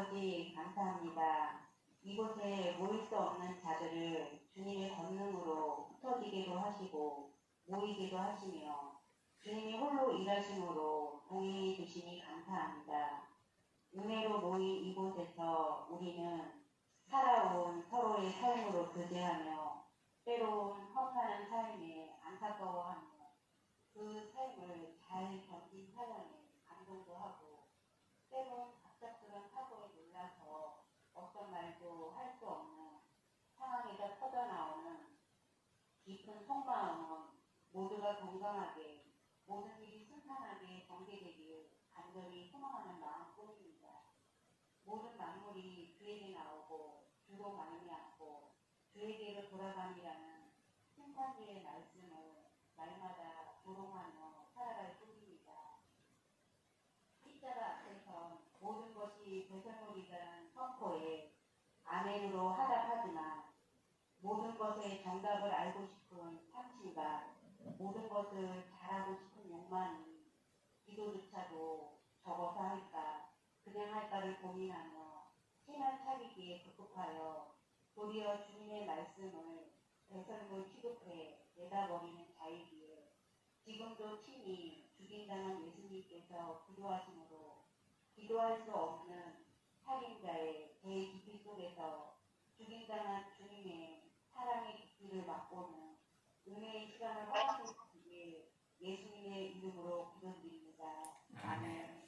아버지 감사합니다. 이곳에 모일 수 없는 자들을 주님의 권능으로 흩어지게도 하시고 모이게도 하시며 주님이 홀로 일하심으로 동행해 주시니 감사합니다. 은혜로 모인 이곳에서 우리는 살아온 서로의 삶으로 교제하며 때로운 험난한 삶에 안타까워하며 그 삶을 잘 견딘 사연에 감동도 하고 때론 갑작스런 사고에 놀라서 어떤 말도 할 수 없는 상황에서 터져나오는 깊은 속마음은 모두가 건강하게 모든 일이 순탄하게 전개되길 간절히 소망하는 마음뿐입니다. 모든 만물이 주에게 나오고 주로 말미암고 주에게로 돌아감이라는 심판주의 말씀을 날마다 조롱하며 살아갈 뿐입니다. 십자가 앞에선 모든 것이 배설물이라는 선포에 아멘으로 하답하지만 모든 것의 정답을 알고 싶은 탐심과 모든 것을 잘하고 싶은 욕망이 기도조차도 적어서 할까 그냥 할까를 고민하며 신앙 차리기에 급급하여 도리어 주님의 말씀을 배설물 취급해 내다버리는 자이기에 지금도 친히 죽인다는 예수님께서 기도하심으로 기도할 수 없는 살인자의 제 깊이 속에서 죽인다는 주님의 사랑의 깊이를 맛보는 은혜의 시간을 허락해주시기에 예수님의 이름으로 기도드립니다. 아멘.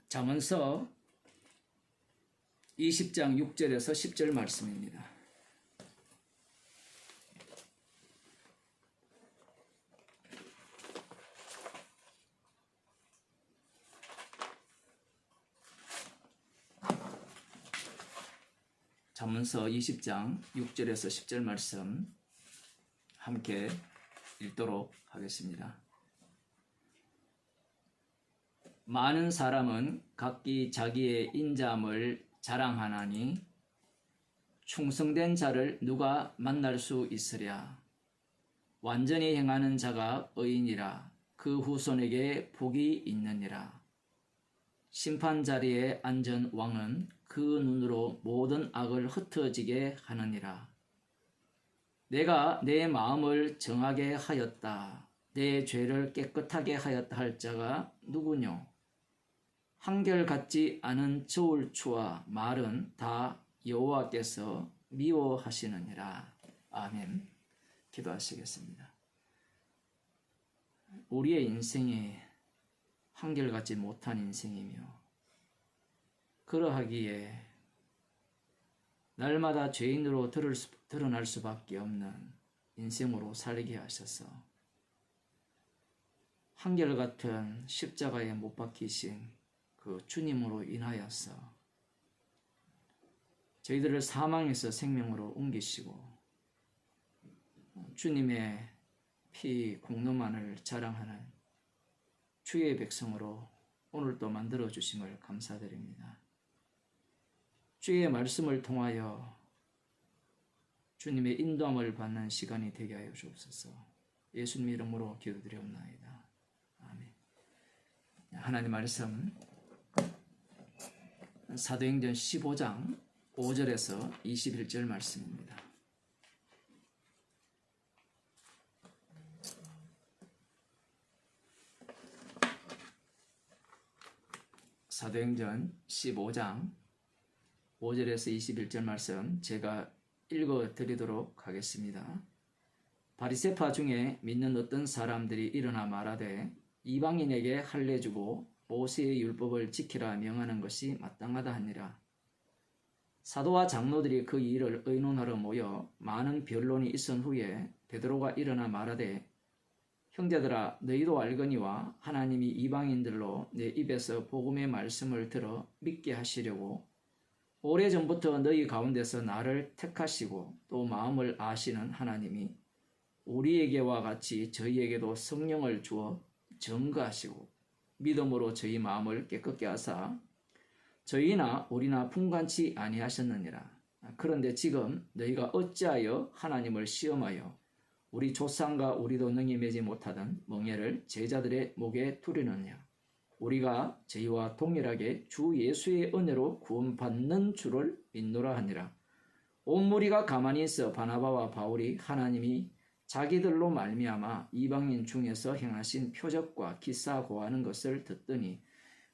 잠언서 20장 6절에서 10절 말씀입니다. 잠언서 20장 6절에서 10절 말씀 함께 읽도록 하겠습니다. 많은 사람은 각기 자기의 인자함을 자랑하나니 충성된 자를 누가 만날 수 있으랴. 완전히 행하는 자가 의인이라. 그 후손에게 복이 있느니라. 심판 자리에 앉은 왕은 그 눈으로 모든 악을 흩어지게 하느니라. 내가 내 마음을 정하게 하였다. 내 죄를 깨끗하게 하였다 할 자가 누구뇨? 한결같지 않은 저울추와 말은 다 여호와께서 미워하시느니라. 아멘. 기도하시겠습니다. 우리의 인생이 한결같지 못한 인생이며 그러하기에 날마다 죄인으로 드러날 수밖에 없는 인생으로 살게 하셔서 한결같은 십자가에 못 박히신 그 주님으로 인하여서 저희들을 사망에서 생명으로 옮기시고 주님의 피 공로만을 자랑하는 주의 백성으로 오늘도 만들어 주심을 감사드립니다. 주의 말씀을 통하여 주님의 인도함을 받는 시간이 되게 하여 주옵소서. 예수님 이름으로 기도드리옵나이다. 아멘. 하나님 말씀 사도행전 15장 5절에서 21절 말씀입니다. 사도행전 15장 5절에서 21절 말씀 제가 읽어 드리도록 하겠습니다. 바리새파 중에 믿는 어떤 사람들이 일어나 말하되 이방인에게 할례주고 모세의 율법을 지키라 명하는 것이 마땅하다 하니라. 사도와 장로들이 그 일을 의논하러 모여 많은 변론이 있은 후에 베드로가 일어나 말하되 형제들아 너희도 알거니와 하나님이 이방인들로 내 입에서 복음의 말씀을 들어 믿게 하시려고 오래전부터 너희 가운데서 나를 택하시고 또 마음을 아시는 하나님이 우리에게와 같이 저희에게도 성령을 주어 증거하시고 믿음으로 저희 마음을 깨끗게 하사 저희나 우리나 분간치 아니하셨느니라. 그런데 지금 너희가 어찌하여 하나님을 시험하여 우리 조상과 우리도 능히 매지 못하던 멍에를 제자들의 목에 두려느냐. 우리가 저희와 동일하게 주 예수의 은혜로 구원받는 줄을 믿노라 하니라. 온 무리가 가만히 있어 바나바와 바울이 하나님이 자기들로 말미암아 이방인 중에서 행하신 표적과 기사 고하는 것을 듣더니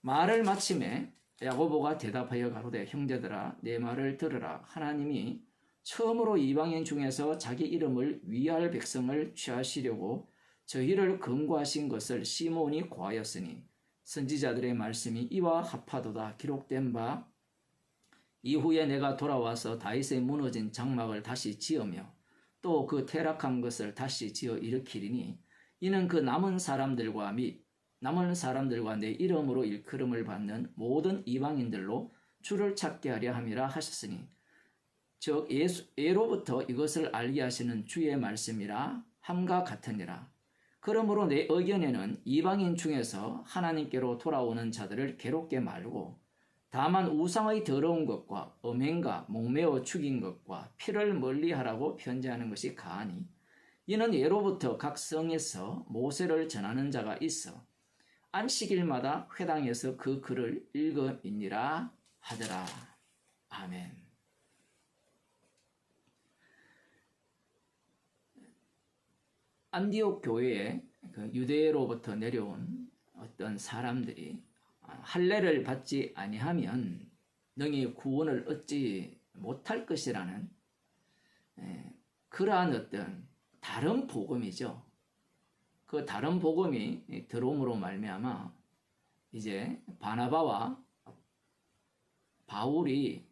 말을 마침에 야고보가 대답하여 가로되 형제들아 내 말을 들으라. 하나님이 처음으로 이방인 중에서 자기 이름을 위할 백성을 취하시려고 저희를 금고하신 것을 시몬이 고하였으니 선지자들의 말씀이 이와 합하도다. 기록된 바 이후에 내가 돌아와서 다윗의 무너진 장막을 다시 지으며 또 그 퇴락한 것을 다시 지어 일으키리니 이는 그 남은 사람들과 내 이름으로 일컬음을 받는 모든 이방인들로 주를 찾게 하려 함이라 하셨으니 즉 예로부터 이것을 알게 하시는 주의 말씀이라 함과 같으니라. 그러므로 내 의견에는 이방인 중에서 하나님께로 돌아오는 자들을 괴롭게 말고 다만 우상의 더러운 것과 음행과 목매어 죽인 것과 피를 멀리하라고 편지하는 것이 가하니 이는 예로부터 각 성에서 모세를 전하는 자가 있어 안식일마다 회당에서 그 글을 읽음이니라 하더라. 아멘. 안디옥 교회에 그 유대로부터 내려온 어떤 사람들이 할례를 받지 아니하면 능히 구원을 얻지 못할 것이라는 그러한 어떤 다른 복음이죠. 그 다른 복음이 들어옴으로 말미암아 이제 바나바와 바울이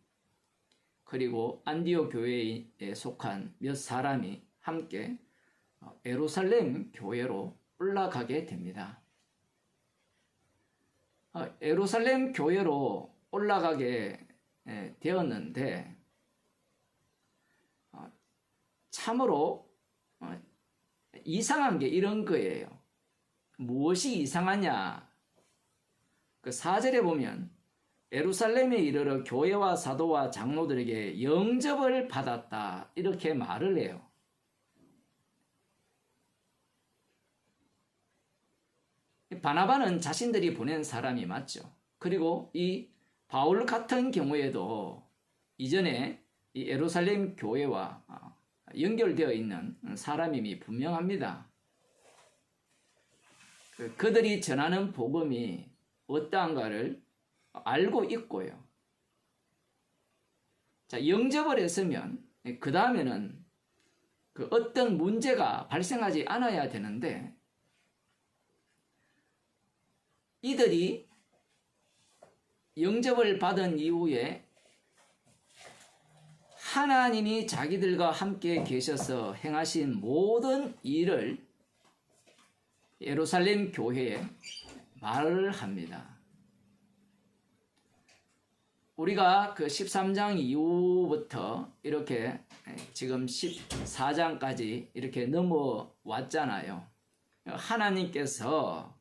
그리고 안디옥 교회에 속한 몇 사람이 함께 예루살렘 교회로 올라가게 됩니다. 예루살렘 교회로 올라가게 되었는데 참으로 이상한 게 이런 거예요. 무엇이 이상하냐? 그 4절에 보면 예루살렘에 이르러 교회와 사도와 장로들에게 영접을 받았다 이렇게 말을 해요. 바나바는 자신들이 보낸 사람이 맞죠. 그리고 이 바울 같은 경우에도 이전에 이 예루살렘 교회와 연결되어 있는 사람임이 분명합니다. 그들이 전하는 복음이 어떠한가를 알고 있고요. 자, 영접을 했으면 그 다음에는 그 어떤 문제가 발생하지 않아야 되는데 이들이 영접을 받은 이후에 하나님이 자기들과 함께 계셔서 행하신 모든 일을 예루살렘 교회에 말을 합니다. 우리가 그 13장 이후부터 이렇게 지금 14장까지 이렇게 넘어왔잖아요. 하나님께서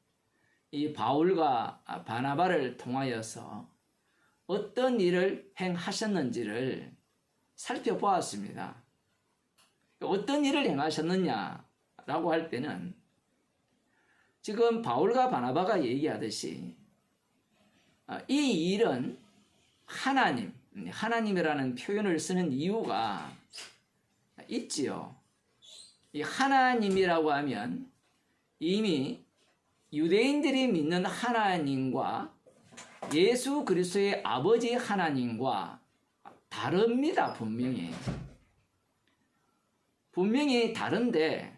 이 바울과 바나바를 통하여서 어떤 일을 행하셨는지를 살펴보았습니다. 어떤 일을 행하셨느냐라고 할 때는 지금 바울과 바나바가 얘기하듯이 이 일은 하나님이라는 표현을 쓰는 이유가 있지요. 이 하나님이라고 하면 이미 유대인들이 믿는 하나님과 예수 그리스도의 아버지 하나님과 다릅니다. 분명히 다른데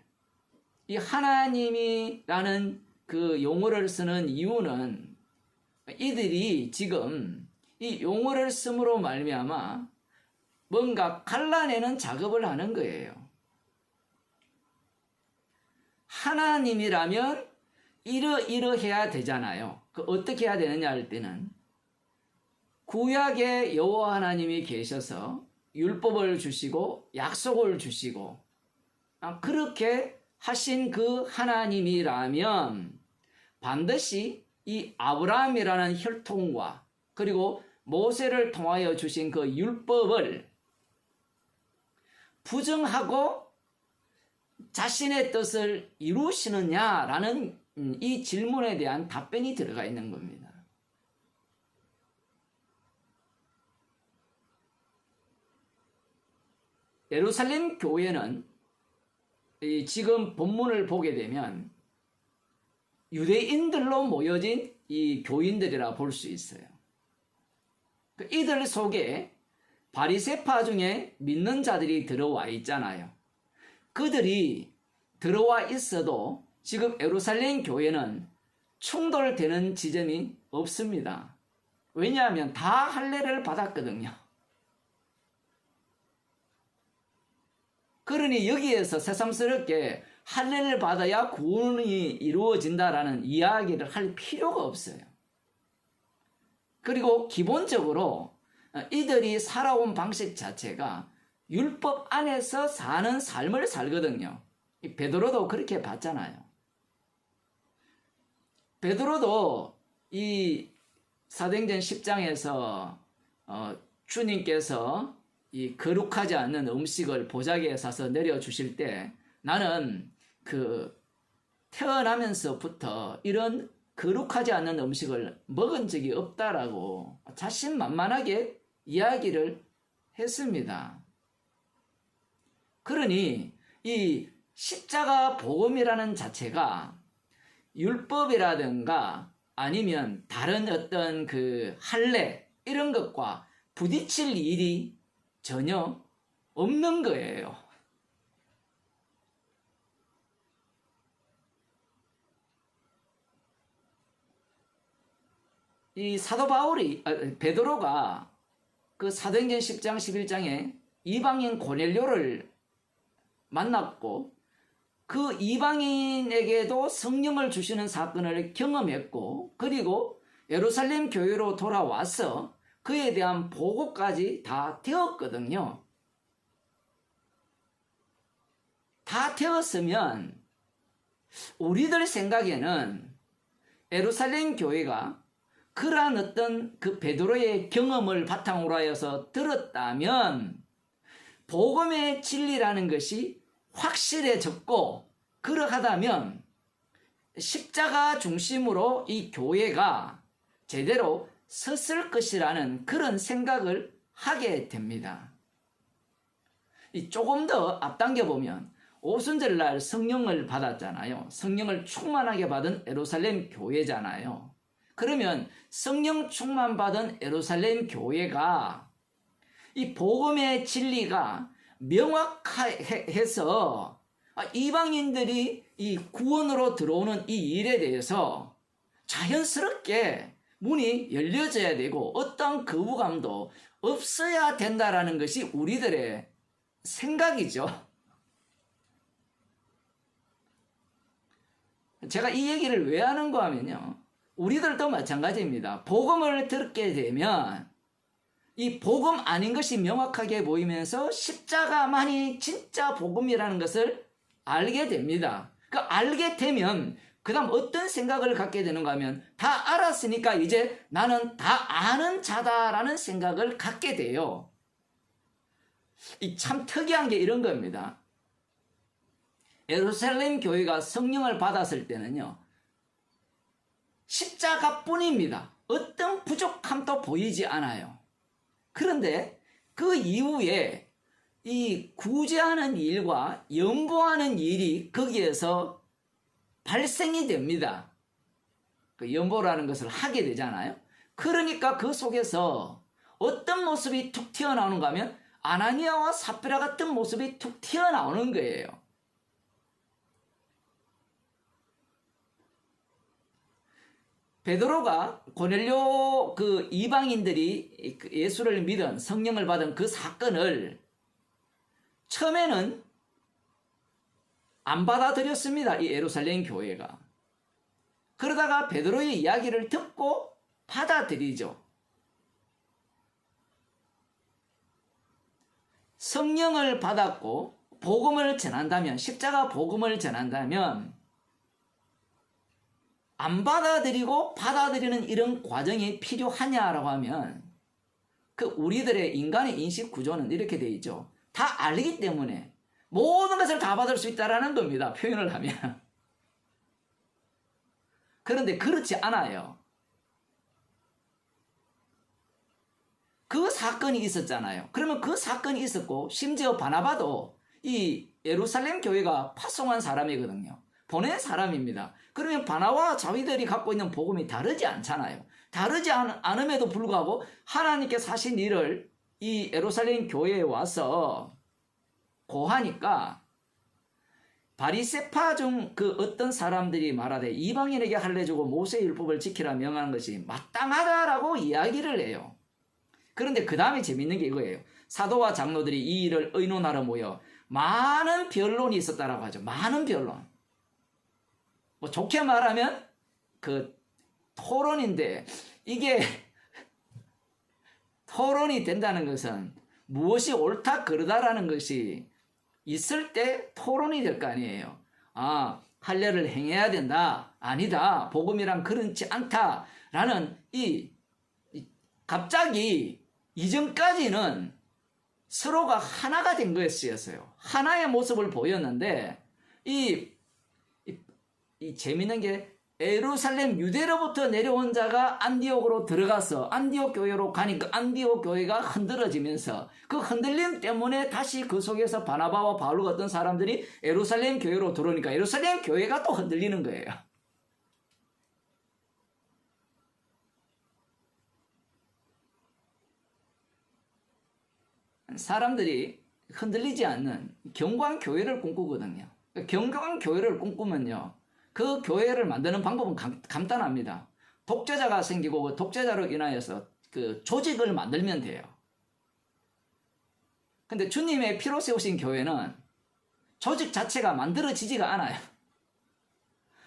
이 하나님이라는 그 용어를 쓰는 이유는 이들이 지금 이 용어를 쓰므로 말미암아 뭔가 갈라내는 작업을 하는 거예요. 하나님이라면 이러해야 되잖아요. 어떻게 해야 되느냐 할 때는 구약에 여호와 하나님이 계셔서 율법을 주시고 약속을 주시고 그렇게 하신 그 하나님이라면 반드시 이 아브라함이라는 혈통과 그리고 모세를 통하여 주신 그 율법을 부정하고 자신의 뜻을 이루시느냐라는 이 질문에 대한 답변이 들어가 있는 겁니다. 예루살렘 교회는 지금 본문을 보게 되면 유대인들로 모여진 이 교인들이라 볼 수 있어요. 이들 속에 바리새파 중에 믿는 자들이 들어와 있잖아요. 그들이 들어와 있어도 지금 예루살렘 교회는 충돌되는 지점이 없습니다. 왜냐하면 다 할례를 받았거든요. 그러니 여기에서 새삼스럽게 할례를 받아야 구원이 이루어진다라는 이야기를 할 필요가 없어요. 그리고 기본적으로 이들이 살아온 방식 자체가 율법 안에서 사는 삶을 살거든요. 베드로도 그렇게 봤잖아요. 베드로도 이 사도행전 10장에서 주님께서 이 거룩하지 않는 음식을 보자기에 싸서 내려주실 때 나는 태어나면서부터 이런 거룩하지 않는 음식을 먹은 적이 없다라고 자신만만하게 이야기를 했습니다. 그러니 이 십자가 복음이라는 자체가 율법이라든가 아니면 다른 어떤 할례 이런 것과 부딪힐 일이 전혀 없는 거예요. 이 사도 베드로가 사도행전 10장 11장에 이방인 고넬료를 만났고 그 이방인에게도 성령을 주시는 사건을 경험했고 그리고 예루살렘 교회로 돌아와서 그에 대한 보고까지 다 되었거든요. 다 되었으면 우리들 생각에는 예루살렘 교회가 그러한 어떤 베드로의 경험을 바탕으로 하여서 들었다면 복음의 진리라는 것이 확실해졌고 그러하다면 십자가 중심으로 이 교회가 제대로 섰을 것이라는 그런 생각을 하게 됩니다. 조금 더 앞당겨 보면 오순절날 성령을 받았잖아요. 성령을 충만하게 받은 예루살렘 교회잖아요. 그러면 성령 충만 받은 예루살렘 교회가 이 복음의 진리가 명확해서 이방인들이 이 구원으로 들어오는 이 일에 대해서 자연스럽게 문이 열려져야 되고 어떤 거부감도 없어야 된다라는 것이 우리들의 생각이죠. 제가 이 얘기를 왜 하는가 하면요. 우리들도 마찬가지입니다. 복음을 듣게 되면 이 복음 아닌 것이 명확하게 보이면서 십자가만이 진짜 복음이라는 것을 알게 됩니다. 알게 되면 그 다음 어떤 생각을 갖게 되는가 하면 다 알았으니까 이제 나는 다 아는 자다라는 생각을 갖게 돼요. 참 특이한 게 이런 겁니다. 예루살렘 교회가 성령을 받았을 때는요. 십자가뿐입니다. 어떤 부족함도 보이지 않아요. 그런데 그 이후에 이 구제하는 일과 연보하는 일이 거기에서 발생이 됩니다. 연보라는 것을 하게 되잖아요. 그러니까 그 속에서 어떤 모습이 툭 튀어나오는가 하면 아나니아와 삽비라 같은 모습이 툭 튀어나오는 거예요. 베드로가 고넬료 이방인들이 예수를 믿은 성령을 받은 그 사건을 처음에는 안 받아들였습니다. 이 예루살렘 교회가. 그러다가 베드로의 이야기를 듣고 받아들이죠. 성령을 받았고 복음을 전한다면 십자가 복음을 전한다면 안 받아들이고 받아들이는 이런 과정이 필요하냐라고 하면 우리들의 인간의 인식 구조는 이렇게 되어 있죠. 다 알기 때문에 모든 것을 다 받을 수 있다라는 겁니다. 표현을 하면. 그런데 그렇지 않아요. 그 사건이 있었잖아요. 그러면 그 사건이 있었고 심지어 바나바도 이 예루살렘 교회가 파송한 사람이거든요. 보낸 사람입니다. 그러면 바나바와 자기들이 갖고 있는 복음이 다르지 않잖아요. 다르지 않음에도 불구하고 하나님께서 하신 일을 이 예루살렘 교회에 와서 고하니까 바리새파 중 그 어떤 사람들이 말하되 이방인에게 할례주고 모세의 율법을 지키라 명하는 것이 마땅하다라고 이야기를 해요. 그런데 그 다음에 재밌는 게 이거예요. 사도와 장로들이 이 일을 의논하러 모여 많은 변론이 있었다라고 하죠. 많은 변론. 뭐 좋게 말하면 그 토론인데, 이게 토론이 된다는 것은 무엇이 옳다 그르다라는 것이 있을 때 토론이 될 거 아니에요. 아, 할례를 행해야 된다. 아니다. 복음이란 그렇지 않다라는 갑자기 이전까지는 서로가 하나가 된 거였어요. 하나의 모습을 보였는데 이 재밌는 게 예루살렘 유대로부터 내려온 자가 안디옥으로 들어가서 안디옥 교회로 가니까 안디옥 교회가 흔들어지면서 그 흔들림 때문에 다시 그 속에서 바나바와 바울 같은 사람들이 예루살렘 교회로 들어오니까 예루살렘 교회가 또 흔들리는 거예요. 사람들이 흔들리지 않는 경고한 교회를 꿈꾸거든요. 경고한 교회를 꿈꾸면요, 그 교회를 만드는 방법은 간단합니다. 독재자가 생기고 그 독재자로 인하여서 그 조직을 만들면 돼요. 근데 주님의 피로 세우신 교회는 조직 자체가 만들어지지가 않아요.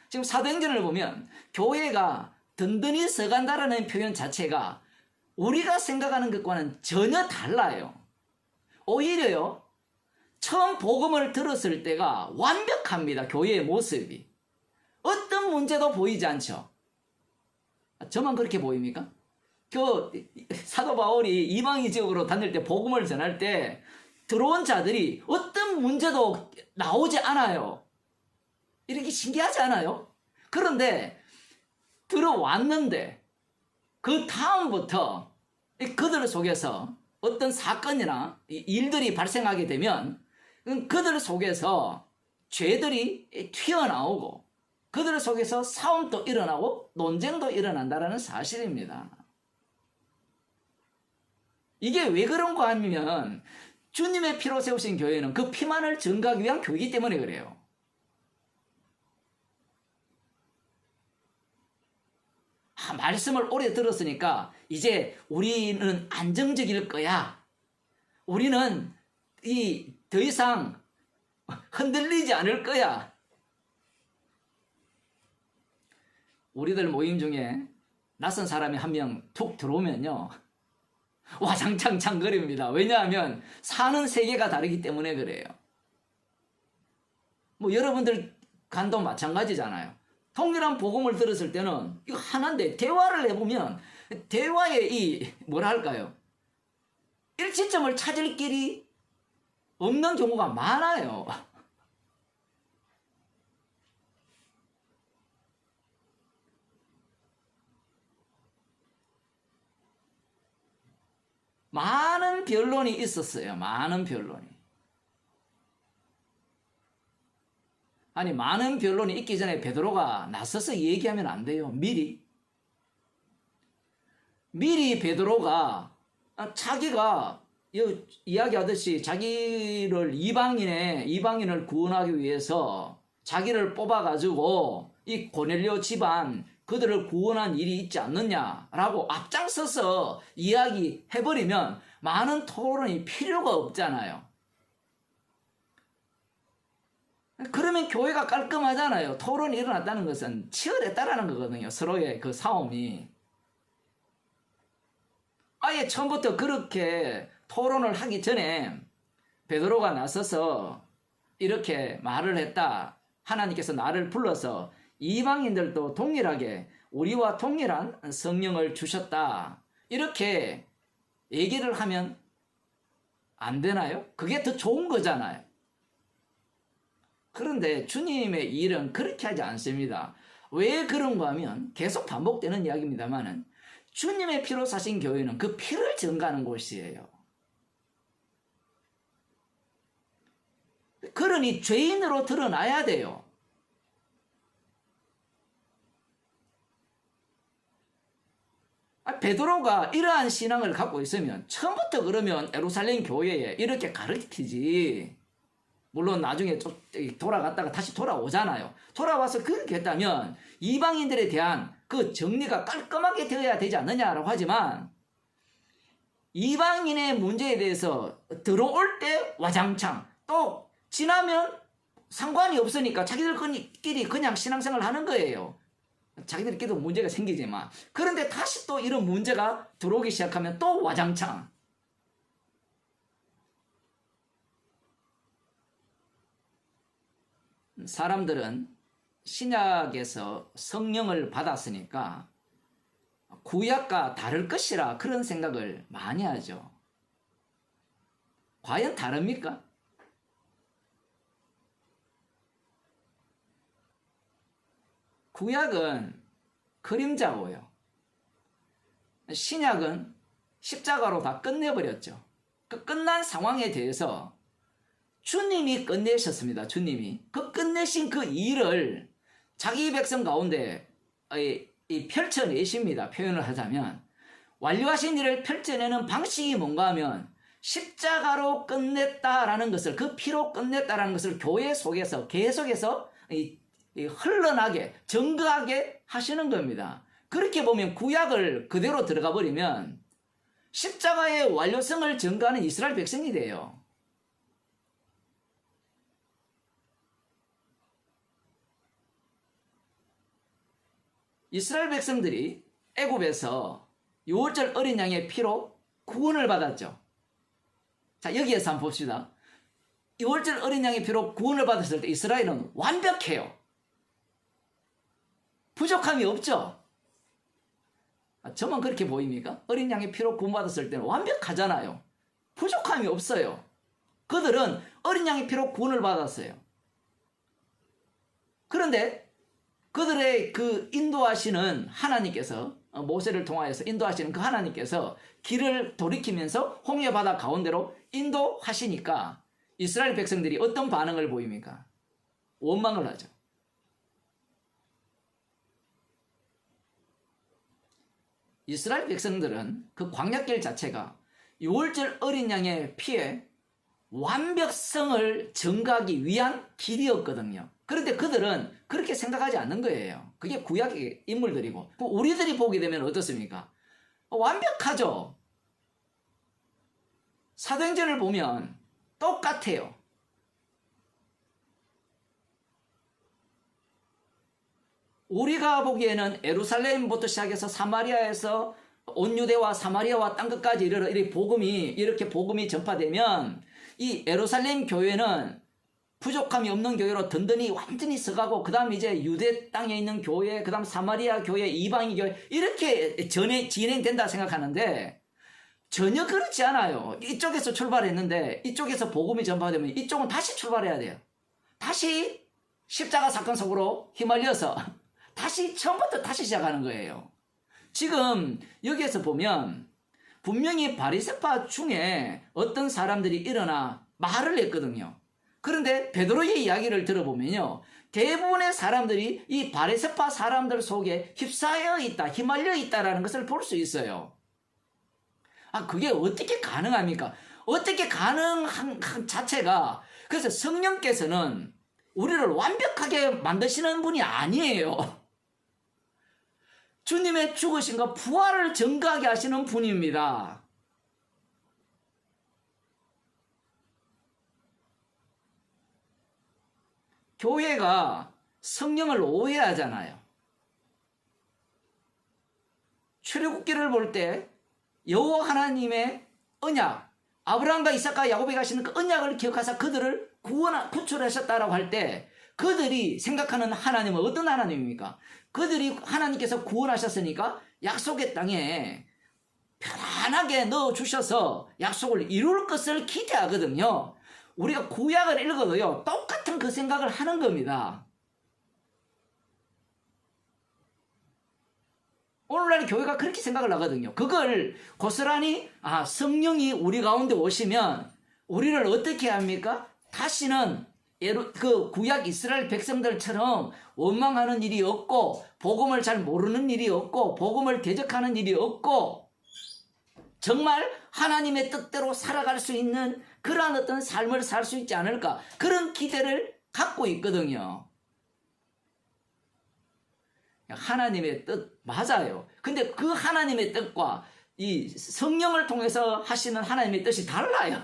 지금 사도행전을 보면 교회가 든든히 서간다라는 표현 자체가 우리가 생각하는 것과는 전혀 달라요. 오히려요, 처음 복음을 들었을 때가 완벽합니다. 교회의 모습이. 어떤 문제도 보이지 않죠. 저만 그렇게 보입니까? 사도 바울이 이방인 지역으로 다닐 때 복음을 전할 때 들어온 자들이 어떤 문제도 나오지 않아요. 이렇게 신기하지 않아요? 그런데 들어왔는데 그 다음부터 그들 속에서 어떤 사건이나 일들이 발생하게 되면 그들 속에서 죄들이 튀어나오고 그들 속에서 싸움도 일어나고 논쟁도 일어난다는 사실입니다. 이게 왜 그런가 하면 주님의 피로 세우신 교회는 그 피만을 증거하기 위한 교회이기 때문에 그래요. 말씀을 오래 들었으니까 이제 우리는 안정적일 거야. 우리는 더 이상 흔들리지 않을 거야. 우리들 모임 중에 낯선 사람이 한 명 툭 들어오면요, 와장창창거립니다. 왜냐하면 사는 세계가 다르기 때문에 그래요. 뭐 여러분들 간도 마찬가지잖아요. 동일한 복음을 들었을 때는 이거 하나인데 대화를 해보면 대화의 뭐랄까요, 일치점을 찾을 길이 없는 경우가 많아요. 많은 변론이 있었어요. 많은 변론이. 아니, 많은 변론이 있기 전에 베드로가 나서서 얘기하면 안 돼요. 미리 베드로가 자기가 이야기하듯이 자기를 이방인을 구원하기 위해서 자기를 뽑아가지고 이 고넬료 집안 그들을 구원한 일이 있지 않느냐라고 앞장서서 이야기해버리면 많은 토론이 필요가 없잖아요. 그러면 교회가 깔끔하잖아요. 토론이 일어났다는 것은 치열했다라는 거거든요. 서로의 그 싸움이. 아예 처음부터 그렇게 토론을 하기 전에 베드로가 나서서 이렇게 말을 했다. 하나님께서 나를 불러서 이방인들도 동일하게 우리와 동일한 성령을 주셨다. 이렇게 얘기를 하면 안 되나요? 그게 더 좋은 거잖아요. 그런데 주님의 일은 그렇게 하지 않습니다. 왜 그런가 하면 계속 반복되는 이야기입니다만은 주님의 피로 사신 교회는 그 피를 증가하는 곳이에요. 그러니 죄인으로 드러나야 돼요. 베드로가 이러한 신앙을 갖고 있으면 처음부터 그러면 예루살렘 교회에 이렇게 가르치지. 물론 나중에 좀 돌아갔다가 다시 돌아오잖아요. 돌아와서 그렇게 했다면 이방인들에 대한 그 정리가 깔끔하게 되어야 되지 않느냐라고 하지만 이방인의 문제에 대해서 들어올 때 와장창, 또 지나면 상관이 없으니까 자기들끼리 그냥 신앙생활을 하는 거예요. 자기들끼리도 문제가 생기지만, 그런데 다시 또 이런 문제가 들어오기 시작하면 또 와장창. 사람들은 신약에서 성령을 받았으니까 구약과 다를 것이라 그런 생각을 많이 하죠. 과연 다릅니까? 구약은 그림자고요. 신약은 십자가로 다 끝내버렸죠. 그 끝난 상황에 대해서 주님이 끝내셨습니다. 주님이 그 끝내신 그 일을 자기 백성 가운데 펼쳐내십니다. 표현을 하자면 완료하신 일을 펼쳐내는 방식이 뭔가 하면 십자가로 끝냈다라는 것을, 그 피로 끝냈다라는 것을 교회 속에서 계속해서 흘러나게 정거하게 하시는 겁니다. 그렇게 보면 구약을 그대로 들어가 버리면 십자가의 완료성을 증거하는 이스라엘 백성이 돼요. 이스라엘 백성들이 애굽에서 유월절 어린 양의 피로 구원을 받았죠. 자, 여기에서 한번 봅시다. 유월절 어린 양의 피로 구원을 받았을 때 이스라엘은 완벽해요. 부족함이 없죠. 저만 그렇게 보입니까? 어린 양의 피로 구원받았을 때는 완벽하잖아요. 부족함이 없어요. 그들은 어린 양의 피로 구원을 받았어요. 그런데 그들의 그 인도하시는 하나님께서, 모세를 통하여서 인도하시는 그 하나님께서 길을 돌이키면서 홍해 바다 가운데로 인도하시니까 이스라엘 백성들이 어떤 반응을 보입니까? 원망을 하죠. 이스라엘 백성들은 그 광야길 자체가 유월절 어린 양의 피에 완벽성을 증가하기 위한 길이었거든요. 그런데 그들은 그렇게 생각하지 않는 거예요. 그게 구약의 인물들이고, 우리들이 보게 되면 어떻습니까? 완벽하죠. 사도행전을 보면 똑같아요. 우리가 보기에는 예루살렘부터 시작해서 사마리아에서 온 유대와 사마리아와 땅 끝까지 이렇게 복음이 전파되면 이 예루살렘 교회는 부족함이 없는 교회로 든든히 완전히 서가고, 그 다음 이제 유대 땅에 있는 교회, 그 다음 사마리아 교회, 이방인 교회, 이렇게 진행된다 생각하는데 전혀 그렇지 않아요. 이쪽에서 출발했는데 이쪽에서 복음이 전파되면 이쪽은 다시 출발해야 돼요. 다시 십자가 사건 속으로 휘말려서 다시 처음부터 다시 시작하는 거예요. 지금 여기에서 보면 분명히 바리새파 중에 어떤 사람들이 일어나 말을 했거든요. 그런데 베드로의 이야기를 들어보면요, 대부분의 사람들이 이 바리새파 사람들 속에 휩싸여 있다, 휘말려 있다라는 것을 볼 수 있어요. 그게 어떻게 가능합니까? 어떻게 가능한 자체가, 그래서 성령께서는 우리를 완벽하게 만드시는 분이 아니에요. 주님의 죽으심과 부활을 증거하게 하시는 분입니다. 교회가 성령을 오해하잖아요. 출애굽기를 볼 때 여호와 하나님의 언약, 아브라함과 이삭과 야곱에게 하시는 그 언약을 기억하사 그들을 구출하셨다라고 할 때 그들이 생각하는 하나님은 어떤 하나님입니까? 그들이 하나님께서 구원하셨으니까 약속의 땅에 편안하게 넣어주셔서 약속을 이룰 것을 기대하거든요. 우리가 구약을 읽어도요, 똑같은 그 생각을 하는 겁니다. 오늘날 교회가 그렇게 생각을 하거든요. 그걸 고스란히 성령이 우리 가운데 오시면 우리를 어떻게 합니까? 다시는 그 구약 이스라엘 백성들처럼 원망하는 일이 없고 복음을 잘 모르는 일이 없고 복음을 대적하는 일이 없고 정말 하나님의 뜻대로 살아갈 수 있는 그러한 어떤 삶을 살 수 있지 않을까, 그런 기대를 갖고 있거든요. 하나님의 뜻 맞아요. 근데 그 하나님의 뜻과 이 성령을 통해서 하시는 하나님의 뜻이 달라요.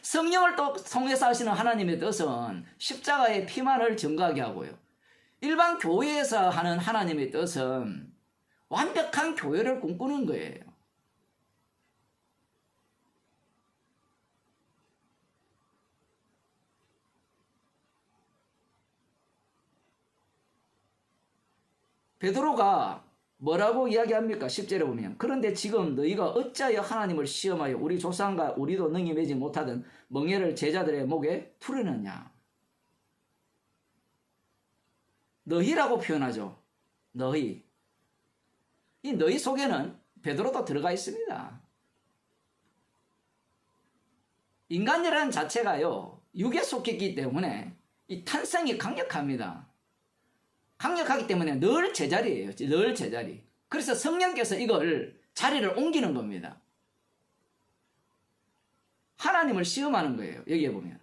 성령을 통해서 하시는 하나님의 뜻은 십자가의 피만을 증거하게 하고요. 일반 교회에서 하는 하나님의 뜻은 완벽한 교회를 꿈꾸는 거예요. 베드로가 뭐라고 이야기합니까? 10절에 보면 그런데 지금 너희가 어찌하여 하나님을 시험하여 우리 조상과 우리도 능히 매지 못하던 멍에를 제자들의 목에 풀으느냐. 너희라고 표현하죠. 너희. 이 너희 속에는 베드로도 들어가 있습니다. 인간이라는 자체가요, 육에 속했기 때문에 이 탄성이 강력합니다. 강력하기 때문에 늘 제자리예요. 늘 제자리. 그래서 성령께서 이걸 자리를 옮기는 겁니다. 하나님을 시험하는 거예요. 여기에 보면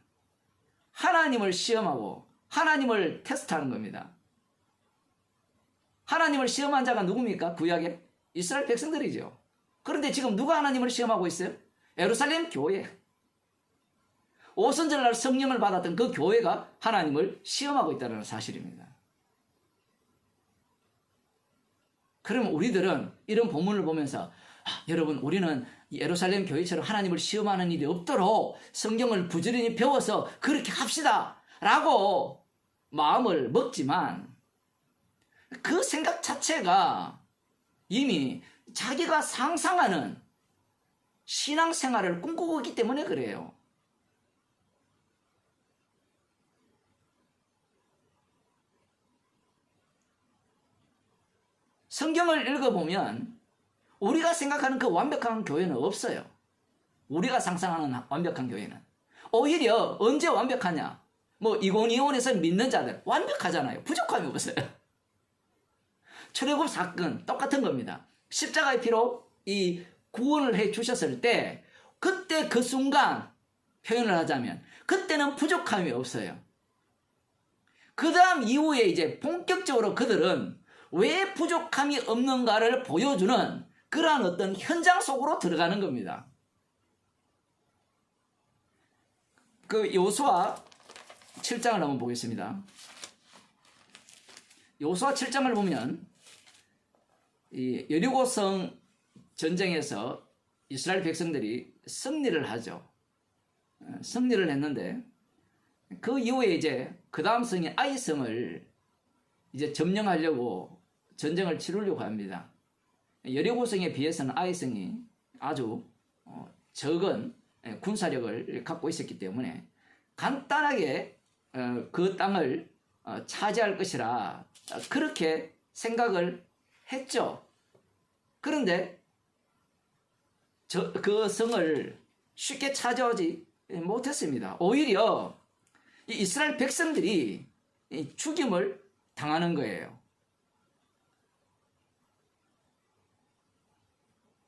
하나님을 시험하고 하나님을 테스트하는 겁니다. 하나님을 시험한 자가 누굽니까? 구약에 이스라엘 백성들이죠. 그런데 지금 누가 하나님을 시험하고 있어요? 예루살렘 교회. 오순절날 성령을 받았던 그 교회가 하나님을 시험하고 있다는 사실입니다. 그러면 우리들은 이런 본문을 보면서 여러분, 우리는 예루살렘 교회처럼 하나님을 시험하는 일이 없도록 성경을 부지런히 배워서 그렇게 합시다 라고 마음을 먹지만 그 생각 자체가 이미 자기가 상상하는 신앙생활을 꿈꾸고 있기 때문에 그래요. 성경을 읽어보면 우리가 생각하는 그 완벽한 교회는 없어요. 우리가 상상하는 완벽한 교회는. 오히려 언제 완벽하냐? 뭐 이곤이온에서 믿는 자들 완벽하잖아요. 부족함이 없어요. 출애굽 사건 똑같은 겁니다. 십자가의 피로 이 구원을 해 주셨을 때 그때 그 순간 표현을 하자면 그때는 부족함이 없어요. 그 다음 이후에 이제 본격적으로 그들은 왜 부족함이 없는가를 보여주는 그러한 어떤 현장 속으로 들어가는 겁니다. 그 여호수아 7장을 한번 보겠습니다. 여호수아 7장을 보면 이 여리고성 전쟁에서 이스라엘 백성들이 승리를 하죠. 승리를 했는데 그 이후에 이제 그 다음 성인 아이성을 이제 점령하려고 전쟁을 치르려고 합니다. 여리고성에 비해서는 아이성이 아주 적은 군사력을 갖고 있었기 때문에 간단하게 그 땅을 차지할 것이라 그렇게 생각을 했죠. 그런데 그 성을 쉽게 차지하지 못했습니다. 오히려 이스라엘 백성들이 죽임을 당하는 거예요.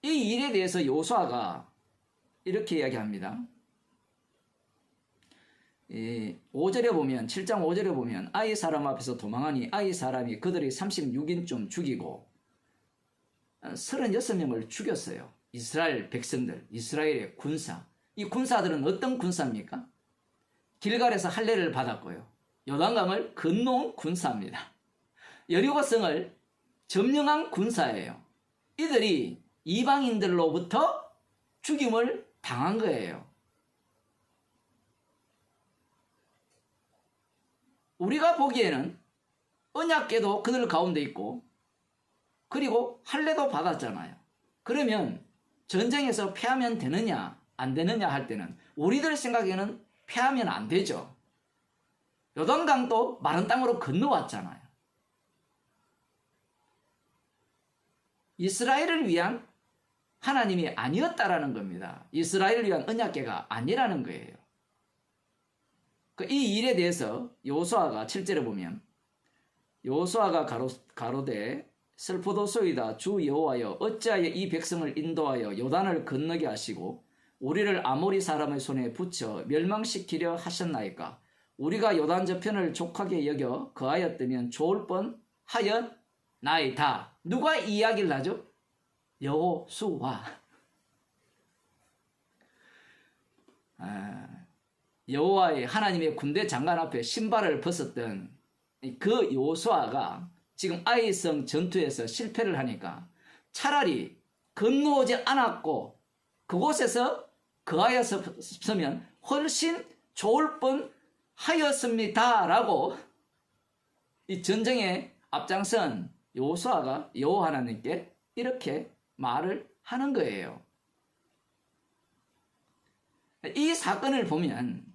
이 일에 대해서 여호수아가 이렇게 이야기합니다. 5절에 보면 7장 5절에 보면 아이 사람 앞에서 도망하니 아이 사람이 그들이 36인쯤 죽이고 36명을 죽였어요. 이스라엘 백성들, 이스라엘의 군사. 이 군사들은 어떤 군사입니까? 길갈에서 할례를 받았고요. 요단강을 건너온 군사입니다. 여리고성을 점령한 군사예요. 이들이 이방인들로부터 죽임을 당한 거예요. 우리가 보기에는 언약궤도 그들 가운데 있고 그리고 할례도 받았잖아요. 그러면 전쟁에서 패하면 되느냐 안 되느냐 할 때는 우리들 생각에는 패하면 안 되죠. 요단강도 마른 땅으로 건너왔잖아요. 이스라엘을 위한 하나님이 아니었다라는 겁니다. 이스라엘을 위한 언약궤가 아니라는 거예요. 이 일에 대해서 여호수아가 7절에 보면 여호수아가 가로되 슬프도소이다 주 여호와여 어찌하여 이 백성을 인도하여 요단을 건너게 하시고 우리를 아모리 사람의 손에 붙여 멸망시키려 하셨나이까. 우리가 요단 저편을 족하게 여겨 거하였다면 좋을 뻔하였나이다. 누가 이 이야기를 하죠? 여호수아. 여호와의 하나님의 군대 장관 앞에 신발을 벗었던 그 여호수아가 지금 아이성 전투에서 실패를 하니까 차라리 건너오지 않았고 그곳에서 거하였으면 훨씬 좋을 뻔하였습니다 라고 이 전쟁에 앞장선 여호수아가 여호와 하나님께 이렇게 말을 하는 거예요. 이 사건을 보면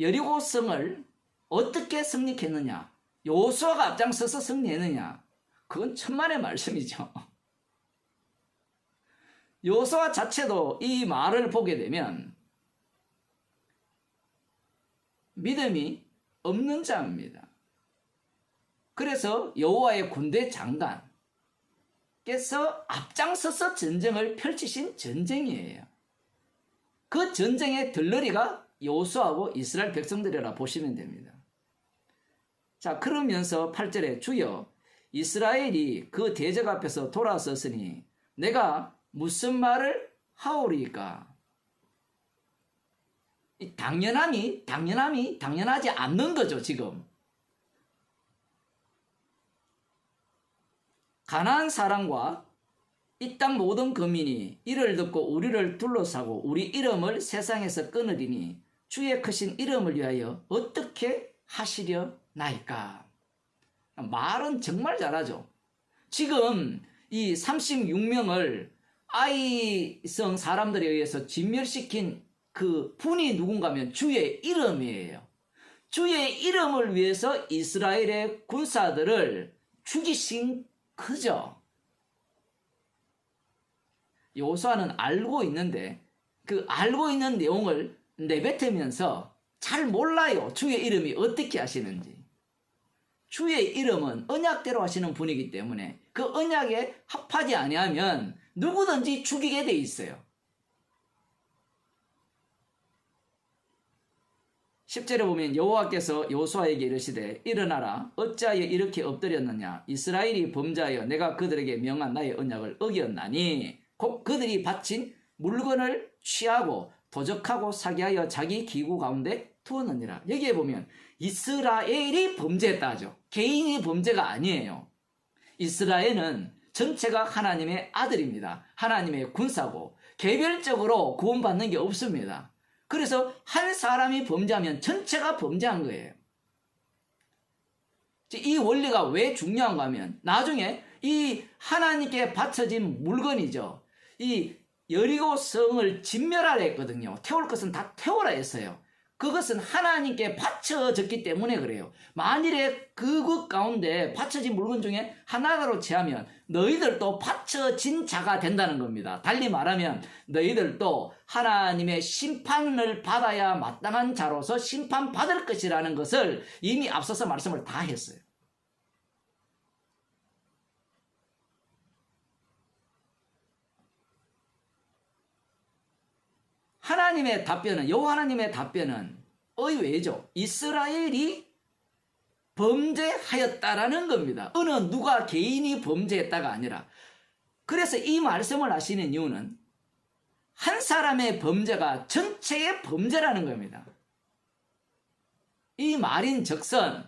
여리고성을 어떻게 승리했느냐, 여호수아가 앞장서서 승리했느냐, 그건 천만의 말씀이죠. 여호수아 자체도 이 말을 보게 되면 믿음이 없는 자입니다. 그래서 여호와의 군대 장관께서 앞장서서 전쟁을 펼치신 전쟁이에요. 그 전쟁의 들러리가 여호수아하고 이스라엘 백성들이라 보시면 됩니다. 자, 그러면서 8절에 주여 이스라엘이 그 대적 앞에서 돌아섰으니 내가 무슨 말을 하오리까? 이 당연하지 않는 거죠, 지금. 가나안 사람과 이 땅 모든 거민이 이를 듣고 우리를 둘러싸고 우리 이름을 세상에서 끊으리니 주의 크신 이름을 위하여 어떻게 하시려나이까? 말은 정말 잘하죠. 지금 이 36명을 아이성 사람들에 의해서 진멸시킨 그 분이 누군가면 주의 이름이에요. 주의 이름을 위해서 이스라엘의 군사들을 죽이신 그죠. 여호수아는 알고 있는데 그 알고 있는 내용을 내뱉으면서 잘 몰라요. 주의 이름이 어떻게 하시는지. 주의 이름은 언약대로 하시는 분이기 때문에 그 언약에 합하지 아니하면 누구든지 죽이게 돼 있어요. 10절에 보면 여호와께서 여호수아에게 이르시되 일어나라 어찌하여 이렇게 엎드렸느냐 이스라엘이 범죄하여 내가 그들에게 명한 나의 언약을 어겼나니 곧 그들이 바친 물건을 취하고 도적하고 사기하여 자기 기구 가운데 두었느니라. 여기에 보면 이스라엘이 범죄했다 하죠. 개인이 범죄가 아니에요. 이스라엘은 전체가 하나님의 아들입니다. 하나님의 군사고 개별적으로 구원받는 게 없습니다. 그래서 한 사람이 범죄하면 전체가 범죄한 거예요. 이 원리가 왜 중요한가 하면 나중에 이 하나님께 바쳐진 물건이죠. 이 여리고 성을 진멸하라 했거든요. 태울 것은 다 태우라 했어요. 그것은 하나님께 바쳐졌기 때문에 그래요. 만일에 그것 가운데 바쳐진 물건 중에 하나로 제하면 너희들도 바쳐진 자가 된다는 겁니다. 달리 말하면 너희들도 하나님의 심판을 받아야 마땅한 자로서 심판받을 것이라는 것을 이미 앞서서 말씀을 다 했어요. 하나님의 답변은, 여호와 하나님의 답변은 의외죠. 이스라엘이 범죄하였다라는 겁니다. 어느 누가 개인이 범죄했다가 아니라. 그래서 이 말씀을 하시는 이유는 한 사람의 범죄가 전체의 범죄라는 겁니다. 이 말인 즉슨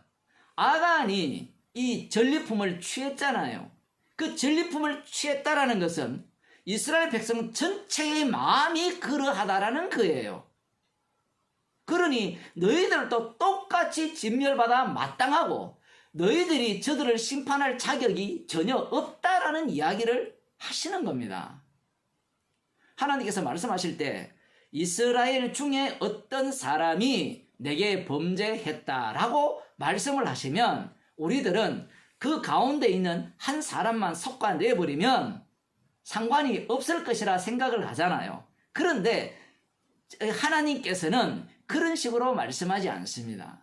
아간이 이 전리품을 취했잖아요. 그 전리품을 취했다라는 것은 이스라엘 백성 전체의 마음이 그러하다라는 거예요. 그러니 너희들도 똑같이 진멸받아 마땅하고 너희들이 저들을 심판할 자격이 전혀 없다라는 이야기를 하시는 겁니다. 하나님께서 말씀하실 때 이스라엘 중에 어떤 사람이 내게 범죄했다라고 말씀을 하시면 우리들은 그 가운데 있는 한 사람만 솎아내버리면 상관이 없을 것이라 생각을 하잖아요. 그런데 하나님께서는 그런 식으로 말씀하지 않습니다.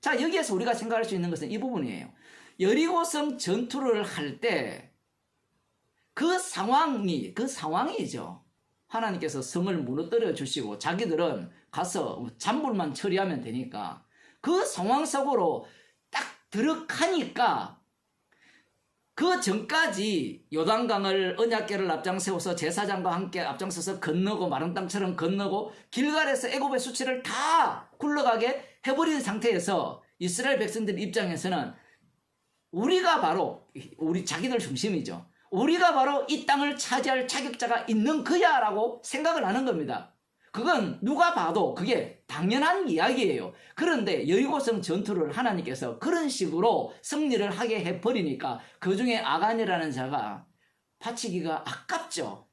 자, 여기에서 우리가 생각할 수 있는 것은 이 부분이에요. 여리고성 전투를 할 때 그 상황이죠. 하나님께서 성을 무너뜨려 주시고 자기들은 가서 잔불만 처리하면 되니까 그 상황 속으로 딱 들어가니까 그 전까지 요단강을 언약궤를 앞장세워서 제사장과 함께 앞장서서 건너고 마른 땅처럼 건너고 길갈에서 애굽의 수치를 다 굴러가게 해버린 상태에서 이스라엘 백성들 입장에서는 우리가 바로 우리 자기들 중심이죠. 우리가 바로 이 땅을 차지할 자격자가 있는 거야 라고 생각을 하는 겁니다. 그건 누가 봐도 그게 당연한 이야기예요. 그런데 여리고성 전투를 하나님께서 그런 식으로 승리를 하게 해버리니까 그 중에 아간이라는 자가 바치기가 아깝죠.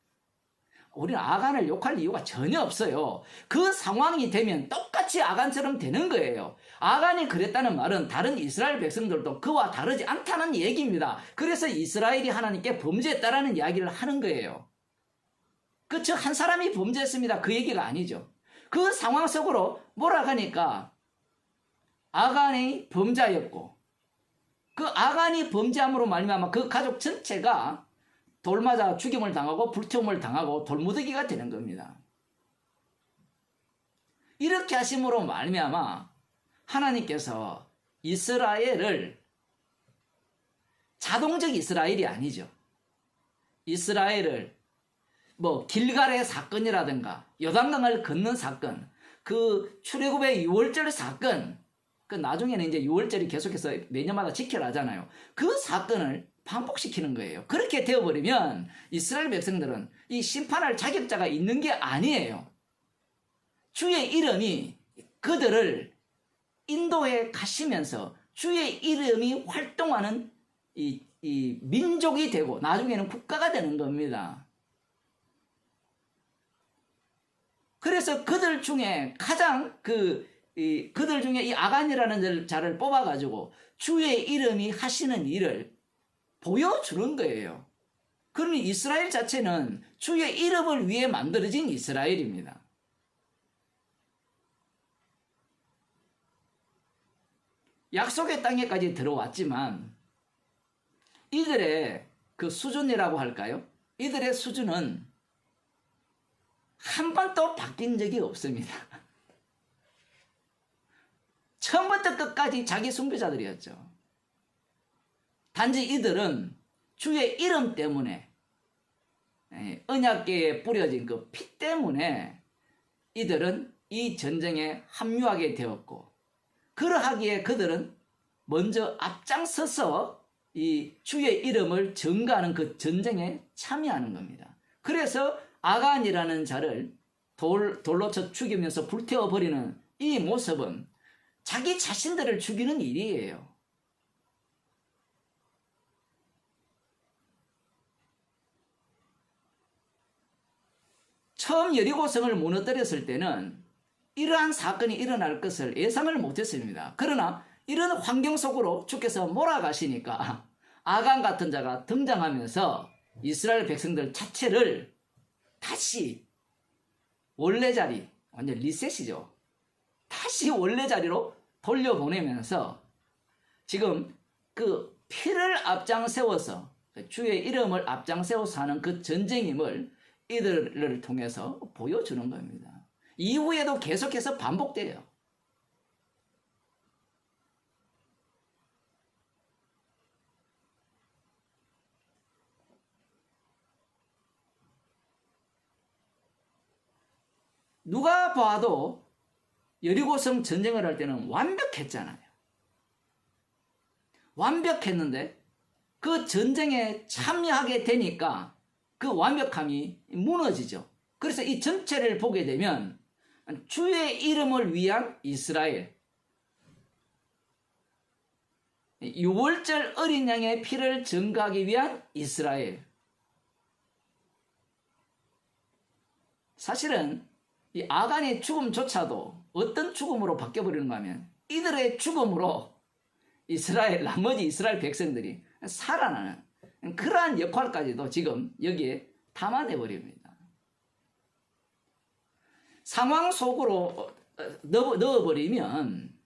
우리는 아간을 욕할 이유가 전혀 없어요. 그 상황이 되면 똑같이 아간처럼 되는 거예요. 아간이 그랬다는 말은 다른 이스라엘 백성들도 그와 다르지 않다는 얘기입니다. 그래서 이스라엘이 하나님께 범죄했다라는 이야기를 하는 거예요. 즉 한 사람이 범죄했습니다. 그 얘기가 아니죠. 그 상황 속으로 몰아가니까 아간이 범자였고 그 아간이 범죄함으로 말미암아 그 가족 전체가 돌 맞아 죽임을 당하고 불태움을 당하고 돌무더기가 되는 겁니다. 이렇게 하심으로 말미암아 하나님께서 이스라엘을 자동적 이스라엘이 아니죠. 이스라엘을 뭐 길갈의 사건이라든가 요단강을 건넌 사건, 그 출애굽의 유월절 사건, 그 나중에는 이제 유월절이 계속해서 매년마다 지켜라 하잖아요. 그 사건을 반복시키는 거예요. 그렇게 되어버리면 이스라엘 백성들은 이 심판할 자격자가 있는 게 아니에요. 주의 이름이 그들을 인도해 가시면서 주의 이름이 활동하는 이 민족이 되고 나중에는 국가가 되는 겁니다. 그래서 그들 중에 가장 그들 중에 이 아간이라는 자를 뽑아가지고 주의 이름이 하시는 일을 보여주는 거예요. 그러니 이스라엘 자체는 주의 이름을 위해 만들어진 이스라엘입니다. 약속의 땅에까지 들어왔지만 이들의 그 수준이라고 할까요? 이들의 수준은 한 번도 바뀐 적이 없습니다. 처음부터 끝까지 자기 숭배자들이었죠. 단지 이들은 주의 이름 때문에 언약궤에 뿌려진 그 피 때문에 이들은 이 전쟁에 합류하게 되었고 그러하기에 그들은 먼저 앞장서서 이 주의 이름을 전가하는 그 전쟁에 참여하는 겁니다. 그래서 아간이라는 자를 돌로 쳐 죽이면서 불태워버리는 이 모습은 자기 자신들을 죽이는 일이에요. 처음 여리고성을 무너뜨렸을 때는 이러한 사건이 일어날 것을 예상을 못했습니다. 그러나 이런 환경 속으로 주께서 몰아가시니까 아간 같은 자가 등장하면서 이스라엘 백성들 자체를 다시 원래 자리, 완전 리셋이죠. 다시 원래 자리로 돌려보내면서 지금 그 피를 앞장세워서 주의 이름을 앞장세워서 하는 그 전쟁임을 이들을 통해서 보여주는 겁니다. 이후에도 계속해서 반복돼요. 누가 봐도 여리고성 전쟁을 할 때는 완벽했잖아요. 완벽했는데 그 전쟁에 참여하게 되니까 그 완벽함이 무너지죠. 그래서 이 전체를 보게 되면 주의 이름을 위한 이스라엘, 유월절 어린 양의 피를 증거하기 위한 이스라엘. 사실은 이 아간의 죽음조차도 어떤 죽음으로 바뀌어버리는가 하면 이들의 죽음으로 나머지 이스라엘 백성들이 살아나는 그러한 역할까지도 지금 여기에 담아내버립니다. 상황 속으로 넣어버리면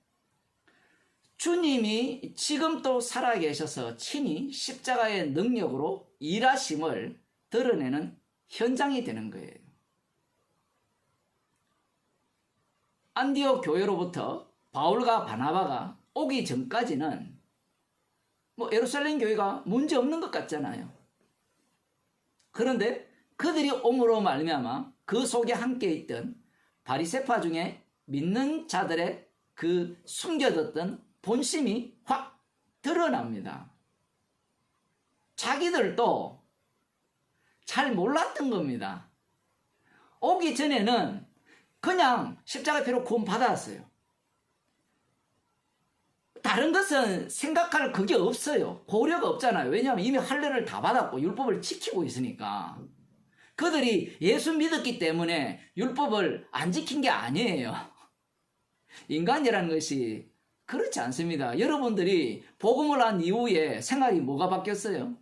주님이 지금 또 살아계셔서 친히 십자가의 능력으로 일하심을 드러내는 현장이 되는 거예요. 안디옥 교회로부터 바울과 바나바가 오기 전까지는 예루살렘 교회가 문제 없는 것 같잖아요. 그런데 그들이 옴으로 말미암아 그 속에 함께 있던 바리새파 중에 믿는 자들의 그 숨겨졌던 본심이 확 드러납니다. 자기들도 잘 몰랐던 겁니다. 오기 전에는 그냥 십자가 피로 구원 받았어요. 다른 것은 생각할 그게 없어요. 고려가 없잖아요. 왜냐하면 이미 할례를 다 받았고 율법을 지키고 있으니까. 그들이 예수 믿었기 때문에 율법을 안 지킨 게 아니에요. 인간이라는 것이 그렇지 않습니다. 여러분들이 복음을 한 이후에 생활이 뭐가 바뀌었어요?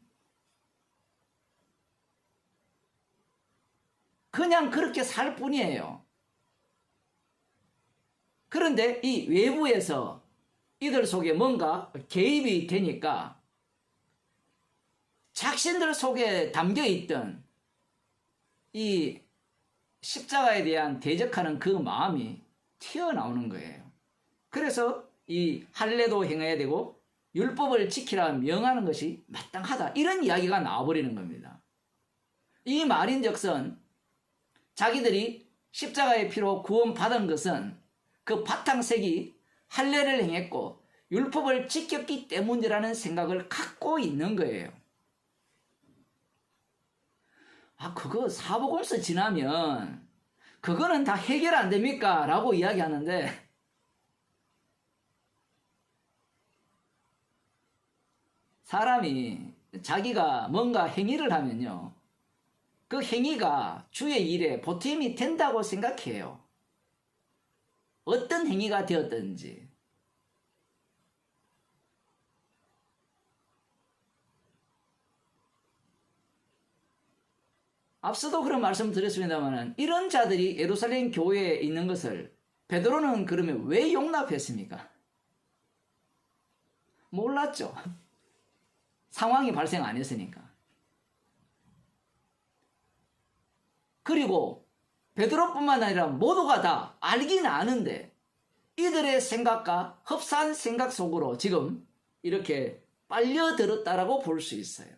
그냥 그렇게 살 뿐이에요. 그런데 이 외부에서 이들 속에 뭔가 개입이 되니까 자신들 속에 담겨있던 이 십자가에 대한 대적하는 그 마음이 튀어나오는 거예요. 그래서 이 할례도 행해야 되고 율법을 지키라 명하는 것이 마땅하다, 이런 이야기가 나와버리는 겁니다. 이 말인즉슨 자기들이 십자가의 피로 구원받은 것은 그 바탕색이 할례를 행했고 율법을 지켰기 때문이라는 생각을 갖고 있는 거예요. 그거 사복음서 지나면 그거는 다 해결 안 됩니까? 라고 이야기하는데, 사람이 자기가 뭔가 행위를 하면요, 그 행위가 주의 일에 보탬이 된다고 생각해요. 어떤 행위가 되었든지. 앞서도 그런 말씀 드렸습니다만, 이런 자들이 예루살렘 교회에 있는 것을 베드로는 그러면 왜 용납했습니까? 몰랐죠. 상황이 발생 안 했으니까. 그리고 베드로뿐만 아니라 모두가 다 알긴 아는데 이들의 생각과 흡사한 생각 속으로 지금 이렇게 빨려들었다라고 볼 수 있어요.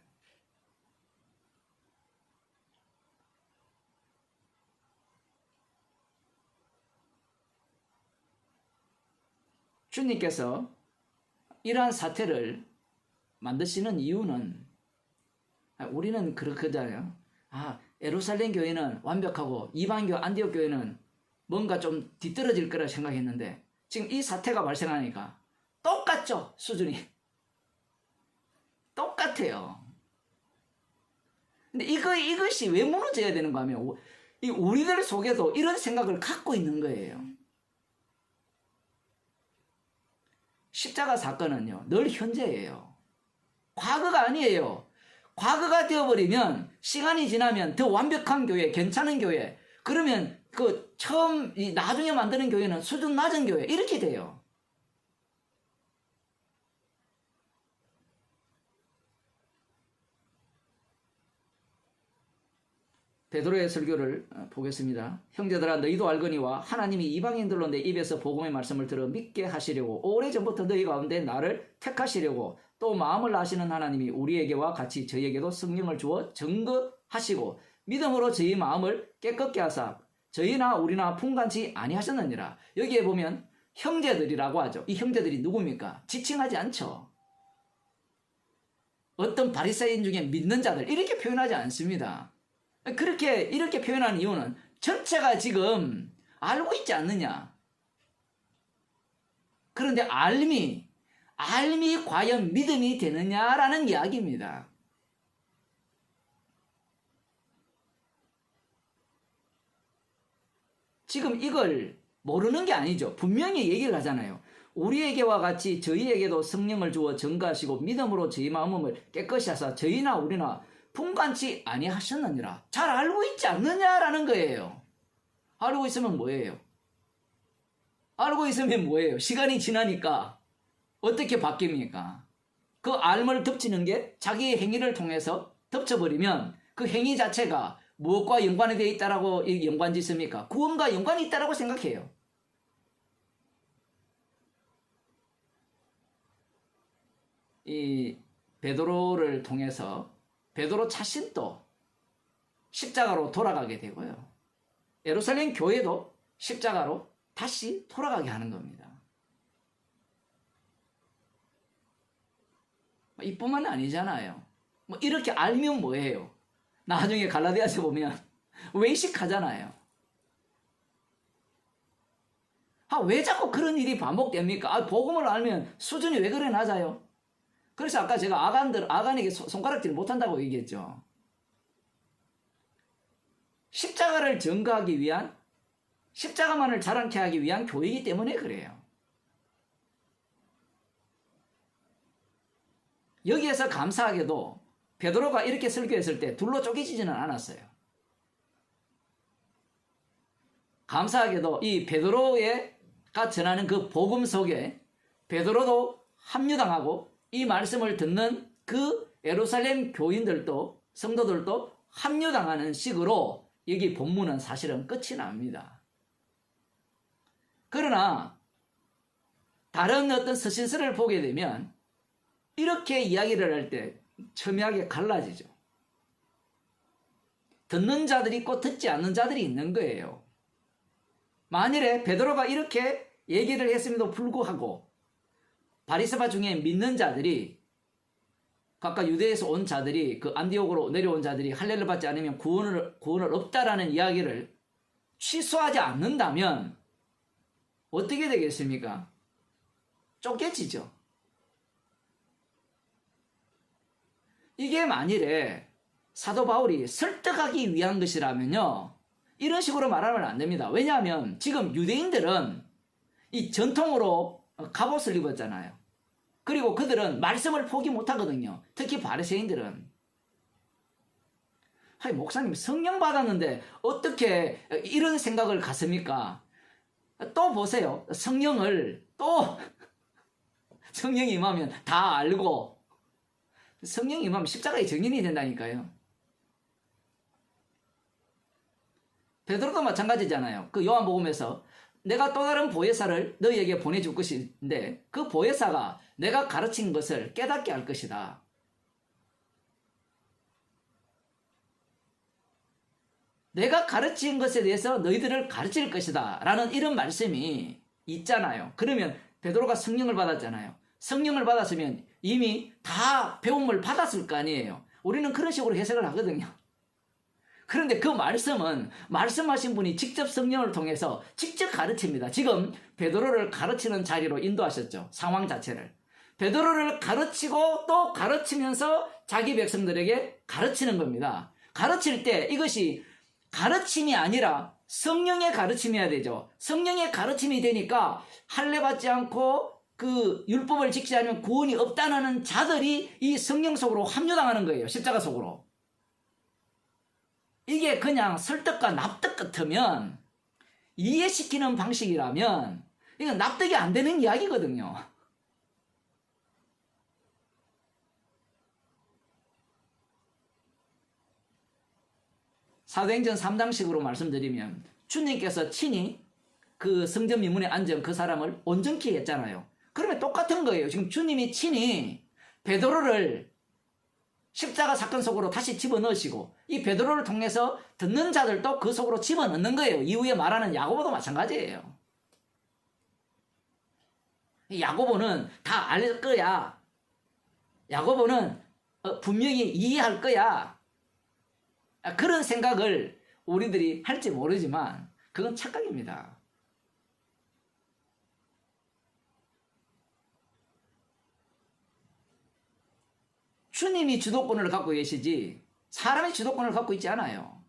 주님께서 이러한 사태를 만드시는 이유는, 우리는 그렇잖아요. 예루살렘 교회는 완벽하고 이방교 안디옥 교회는 뭔가 좀 뒤떨어질 거라 생각했는데 지금 이 사태가 발생하니까 똑같죠. 수준이 똑같아요. 근데 이것이 왜 무너져야 되는가 하면 우리들 속에도 이런 생각을 갖고 있는 거예요. 십자가 사건은요, 늘 현재예요. 과거가 아니에요. 과거가 되어버리면 시간이 지나면 더 완벽한 교회, 괜찮은 교회, 그러면 나중에 만드는 교회는 수준 낮은 교회, 이렇게 돼요. 베드로의 설교를 보겠습니다. 형제들아, 너희도 알거니와 하나님이 이방인들로 내 입에서 복음의 말씀을 들어 믿게 하시려고 오래전부터 너희 가운데 나를 택하시려고 또 마음을 아시는 하나님이 우리에게와 같이 저희에게도 성령을 주어 증거하시고 믿음으로 저희 마음을 깨끗게 하사 저희나 우리나 풍간치 아니하셨느니라. 여기에 보면 형제들이라고 하죠. 이 형제들이 누굽니까? 지칭하지 않죠. 어떤 바리새인 중에 믿는 자들, 이렇게 표현하지 않습니다. 이렇게 표현하는 이유는 전체가 지금 알고 있지 않느냐. 그런데 알미 과연 믿음이 되느냐라는 이야기입니다. 지금 이걸 모르는 게 아니죠. 분명히 얘기를 하잖아요. 우리에게와 같이 저희에게도 성령을 주어 증거하시고 믿음으로 저희 마음을 깨끗이 하사 저희나 우리나 분간치 아니하셨느니라. 잘 알고 있지 않느냐라는 거예요. 알고 있으면 뭐예요? 알고 있으면 뭐예요? 시간이 지나니까 어떻게 바뀝니까? 그 알을 덮치는 게 자기의 행위를 통해서 덮쳐버리면 그 행위 자체가 무엇과 연관이 되어 있다라고 연관 짓습니까? 구원과 연관이 있다라고 생각해요. 이 베드로를 통해서 베드로 자신도 십자가로 돌아가게 되고요. 예루살렘 교회도 십자가로 다시 돌아가게 하는 겁니다. 이뿐만 아니잖아요. 뭐 이렇게 알면 뭐예요? 나중에 갈라디아서 보면 외식하잖아요. 왜 자꾸 그런 일이 반복됩니까? 복음을 알면 수준이 왜 그래 낮아요? 그래서 아까 제가 아간에게 손가락질 못한다고 얘기했죠. 십자가를 증거하기 위한, 십자가만을 자랑케 하기 위한 교회이기 때문에 그래요. 여기에서 감사하게도 베드로가 이렇게 설교했을 때 둘로 쪼개지지는 않았어요. 감사하게도 이 베드로가 전하는 그 복음 속에 베드로도 합류당하고 이 말씀을 듣는 그 예루살렘 교인들도 성도들도 합류당하는 식으로 여기 본문은 사실은 끝이 납니다. 그러나 다른 어떤 서신서를 보게 되면 이렇게 이야기를 할 때 첨예하게 갈라지죠. 듣는 자들이 있고 듣지 않는 자들이 있는 거예요. 만일에 베드로가 이렇게 얘기를 했음에도 불구하고 바리새파 중에 믿는 자들이 각각 유대에서 온 자들이 그 안디옥으로 내려온 자들이 할례를 받지 않으면 구원을 없다라는 이야기를 취소하지 않는다면 어떻게 되겠습니까? 쫓겨지죠. 이게 만일에 사도 바울이 설득하기 위한 것이라면요, 이런 식으로 말하면 안 됩니다. 왜냐하면 지금 유대인들은 이 전통으로 갑옷을 입었잖아요. 그리고 그들은 말씀을 포기 못하거든요. 특히 바리새인들은. 목사님 성령 받았는데 어떻게 이런 생각을 갖습니까? 또 보세요. 성령이 임하면 다 알고 성령이 임하면 십자가의 증인이 된다니까요. 베드로도 마찬가지잖아요. 그 요한복음에서 내가 또 다른 보혜사를 너희에게 보내줄 것인데 그 보혜사가 내가 가르친 것을 깨닫게 할 것이다. 내가 가르친 것에 대해서 너희들을 가르칠 것이다 라는 이런 말씀이 있잖아요. 그러면 베드로가 성령을 받았잖아요. 성령을 받았으면 이미 다 배움을 받았을 거 아니에요. 우리는 그런 식으로 해석을 하거든요. 그런데 그 말씀은 말씀하신 분이 직접 성령을 통해서 직접 가르칩니다. 지금 베드로를 가르치는 자리로 인도하셨죠. 상황 자체를. 베드로를 가르치고 또 가르치면서 자기 백성들에게 가르치는 겁니다. 가르칠 때 이것이 가르침이 아니라 성령의 가르침이어야 되죠. 성령의 가르침이 되니까 할례 받지 않고 그 율법을 지키지 않으면 구원이 없다는 자들이 이 성령 속으로 합류당하는 거예요. 십자가 속으로. 이게 그냥 설득과 납득 같으면, 이해시키는 방식이라면 이건 납득이 안 되는 이야기거든요. 사도행전 3장식으로 말씀드리면 주님께서 친히 그 성전 미문에 앉은 그 사람을 온전케 했잖아요. 그러면 똑같은 거예요. 지금 주님이 친히 베드로를 십자가 사건 속으로 다시 집어넣으시고 이 베드로를 통해서 듣는 자들도 그 속으로 집어넣는 거예요. 이후에 말하는 야고보도 마찬가지예요. 야고보는 다 알 거야. 야고보는 분명히 이해할 거야. 그런 생각을 우리들이 할지 모르지만 그건 착각입니다. 주님이 주도권을 갖고 계시지 사람이 주도권을 갖고 있지 않아요.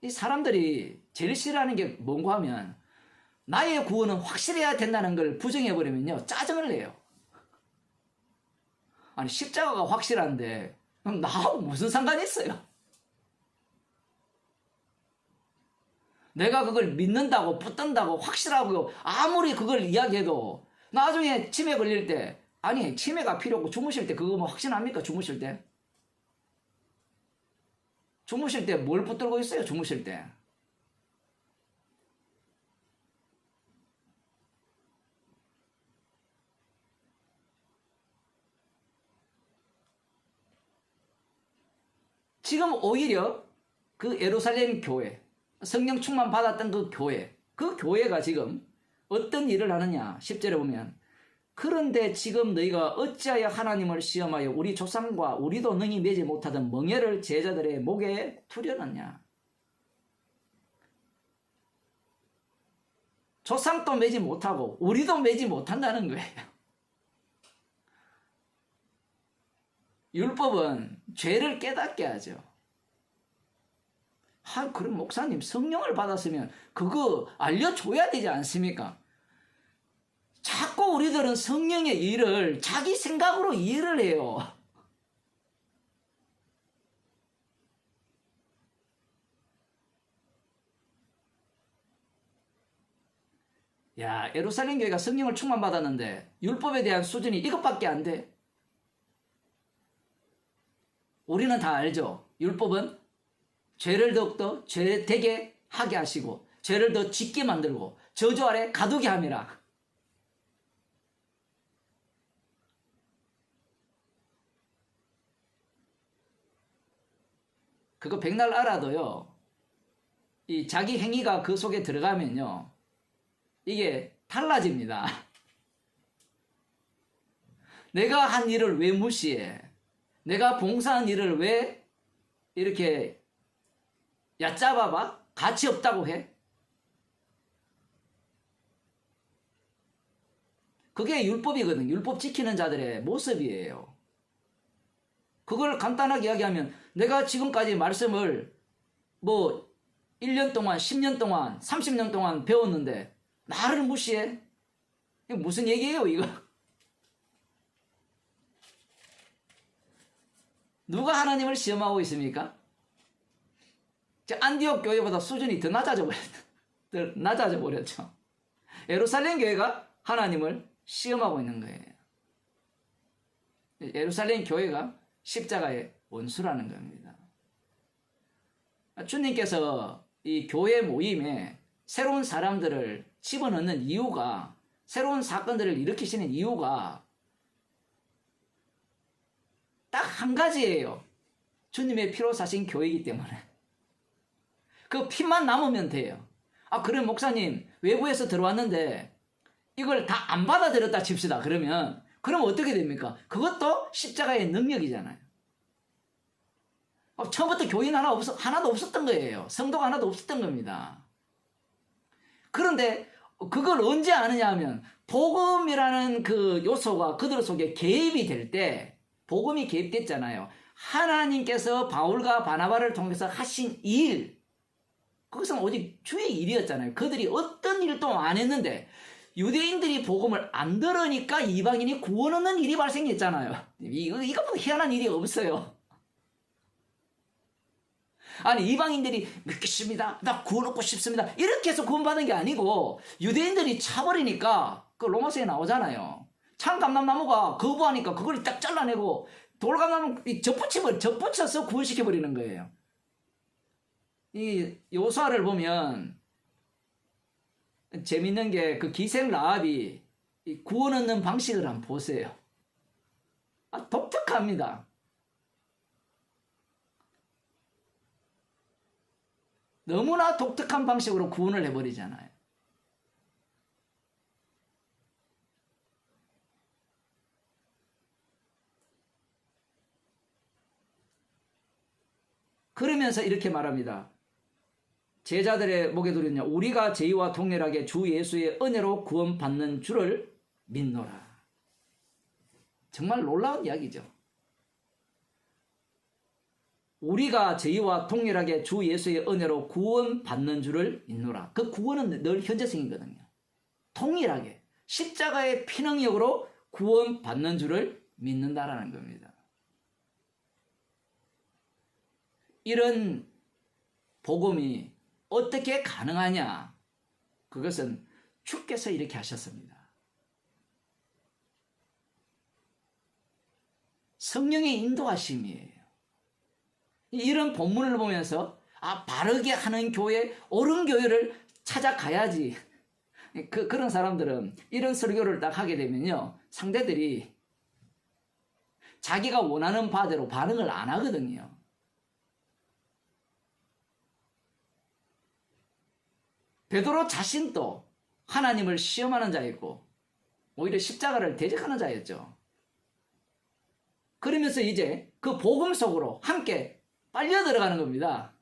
이 사람들이 제일 싫어하는 게 뭔가 하면 나의 구원은 확실해야 된다는 걸 부정해버리면요 짜증을 내요. 아니 십자가가 확실한데 그럼 나하고 무슨 상관이 있어요? 내가 그걸 믿는다고 붙든다고 확실하고 아무리 그걸 이야기해도 나중에 치매 걸릴 때 아니 치매가 필요 없고 주무실 때 그거 뭐 확신합니까? 주무실 때? 주무실 때 뭘 붙들고 있어요? 주무실 때? 지금 오히려 그 예루살렘 교회 성령 충만 받았던 그 교회가 지금 어떤 일을 하느냐 10절에 보면 그런데 지금 너희가 어찌하여 하나님을 시험하여 우리 조상과 우리도 능히 매지 못하던 멍에를 제자들의 목에 두려느냐. 조상도 매지 못하고 우리도 매지 못한다는 거예요. 율법은 죄를 깨닫게 하죠. 그럼 목사님 성령을 받았으면 그거 알려줘야 되지 않습니까? 자꾸 우리들은 성령의 일을 자기 생각으로 이해를 해요. 야, 예루살렘 교회가 성령을 충만받았는데 율법에 대한 수준이 이것밖에 안 돼. 우리는 다 알죠. 율법은 죄를 더욱더 죄되게 하게 하시고 죄를 더 짓게 만들고 저주 아래 가두게 함이라. 그거 백날 알아도요. 이 자기 행위가 그 속에 들어가면요. 이게 달라집니다. 내가 한 일을 왜 무시해? 내가 봉사한 일을 왜 이렇게 얕잡아봐? 가치 없다고 해? 그게 율법이거든. 율법 지키는 자들의 모습이에요. 그걸 간단하게 이야기하면 내가 지금까지 말씀을 뭐 1년 동안, 10년 동안, 30년 동안 배웠는데 나를 무시해? 이게 무슨 얘기예요, 이거? 누가 하나님을 시험하고 있습니까? 안디옥 교회보다 수준이 더 낮아져 버렸죠. 예루살렘 교회가 하나님을 시험하고 있는 거예요. 예루살렘 교회가 십자가의 원수라는 겁니다. 주님께서 이 교회 모임에 새로운 사람들을 집어넣는 이유가, 새로운 사건들을 일으키시는 이유가 딱 한 가지예요. 주님의 피로 사신 교회이기 때문에. 그 피만 남으면 돼요. 그래 목사님 외부에서 들어왔는데 이걸 다 안 받아들였다 칩시다. 그럼 어떻게 됩니까? 그것도 십자가의 능력이잖아요. 처음부터 교인 하나도 없었던 거예요. 성도가 하나도 없었던 겁니다. 그런데 그걸 언제 아느냐 하면 복음이라는 그 요소가 그들 속에 개입이 될 때, 복음이 개입됐잖아요. 하나님께서 바울과 바나바를 통해서 하신 일, 그것은 오직 주의 일이었잖아요. 그들이 어떤 일도 안 했는데 유대인들이 복음을 안 들으니까 이방인이 구원 얻는 일이 발생했잖아요. 이것보다 희한한 일이 없어요. 아니 이방인들이 믿겠습니다. 나 구원 얻고 싶습니다. 이렇게 해서 구원받은 게 아니고 유대인들이 차버리니까 그 로마서에 나오잖아요. 참감람나무가 거부하니까 그걸 딱 잘라내고 돌감나무 접붙여서 구원시켜버리는 거예요. 이 요수아를 보면 재밌는 게 그 기생 라합이 구원 얻는 방식을 한번 보세요. 독특합니다. 너무나 독특한 방식으로 구원을 해버리잖아요. 그러면서 이렇게 말합니다. 제자들의 목에 두렸냐? 우리가 저희와 동일하게 주 예수의 은혜로 구원받는 줄을 믿노라. 정말 놀라운 이야기죠. 우리가 저희와 동일하게 주 예수의 은혜로 구원받는 줄을 믿노라. 그 구원은 늘 현재성이거든요. 동일하게 십자가의 피능력으로 구원받는 줄을 믿는다라는 겁니다. 이런 복음이 어떻게 가능하냐? 그것은 주께서 이렇게 하셨습니다. 성령의 인도하심이에요. 이런 본문을 보면서 바르게 하는 교회, 옳은 교회를 찾아가야지. 그런 사람들은 이런 설교를 딱 하게 되면요, 상대들이 자기가 원하는 바대로 반응을 안 하거든요. 베드로 자신도 하나님을 시험하는 자였고 오히려 십자가를 대적하는 자였죠. 그러면서 이제 그 복음 속으로 함께 빨려 들어가는 겁니다.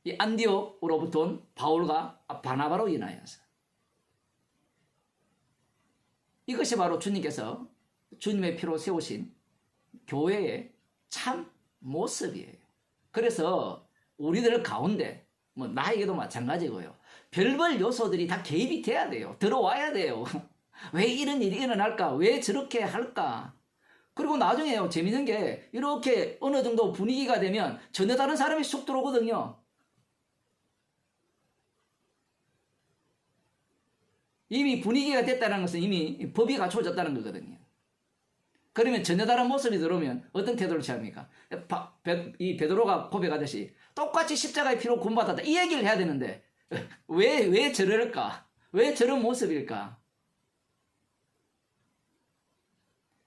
이 안디옥으로부터 온 바울과 바나바로 인하여서. 이것이 바로 주님께서 주님의 피로 세우신 교회의 참 모습이에요. 그래서 우리들 가운데 나에게도 마찬가지고요. 별별 요소들이 다 개입이 돼야 돼요. 들어와야 돼요. 왜 이런 일이 일어날까? 왜 저렇게 할까? 그리고 나중에요, 재밌는 게 이렇게 어느 정도 분위기가 되면 전혀 다른 사람이 쑥 들어오거든요. 이미 분위기가 됐다는 것은 이미 법이 갖춰졌다는 거거든요. 그러면 전혀 다른 모습이 들어오면 어떤 태도를 취합니까? 이 베드로가 고백하듯이 똑같이 십자가의 피로 구원받았다, 이 얘기를 해야 되는데 왜 저럴까? 왜 저런 모습일까?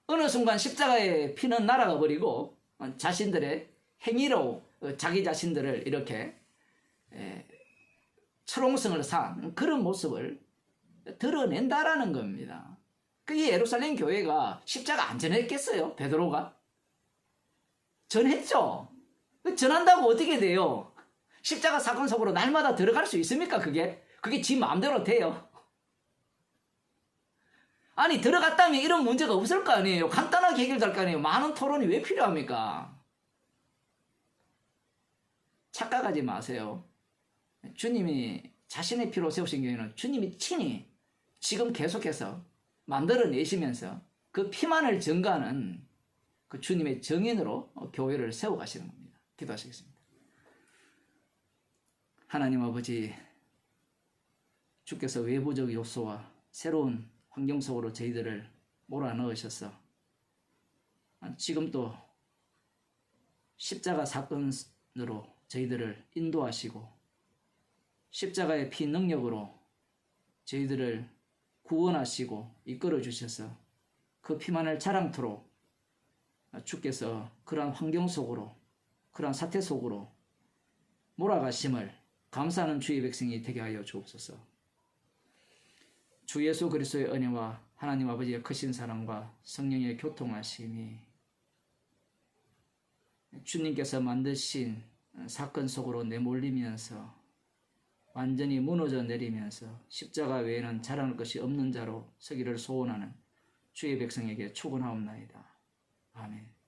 어느 순간 십자가의 피는 날아가 버리고 자신들의 행위로 자기 자신들을 이렇게 철옹성을 산 그런 모습을 드러낸다라는 겁니다. 이 예루살렘 교회가 십자가 안 전했겠어요? 베드로가? 전했죠. 전한다고 어떻게 돼요? 십자가 사건 속으로 날마다 들어갈 수 있습니까? 그게 지 마음대로 돼요. 아니, 들어갔다면 이런 문제가 없을 거 아니에요. 간단하게 해결될 거 아니에요. 많은 토론이 왜 필요합니까? 착각하지 마세요. 주님이 자신의 피로 세우신 경우에는 주님이 친히 지금 계속해서 만들어내시면서 그 피만을 증거하는 그 주님의 정인으로 교회를 세워가시는 겁니다. 기도하시겠습니다. 하나님 아버지, 주께서 외부적 요소와 새로운 환경 속으로 저희들을 몰아넣으셔서 지금도 십자가 사건으로 저희들을 인도하시고 십자가의 피 능력으로 저희들을 구원하시고 이끌어 주셔서 그 피만을 자랑토록 주께서 그러한 환경 속으로, 그러한 사태 속으로 몰아가심을 감사하는 주의 백성이 되게 하여 주옵소서. 주 예수 그리스도의 은혜와 하나님 아버지의 크신 사랑과 성령의 교통하심이 주님께서 만드신 사건 속으로 내몰리면서 완전히 무너져 내리면서 십자가 외에는 자랑할 것이 없는 자로 서기를 소원하는 주의 백성에게 축원하옵나이다. 아멘.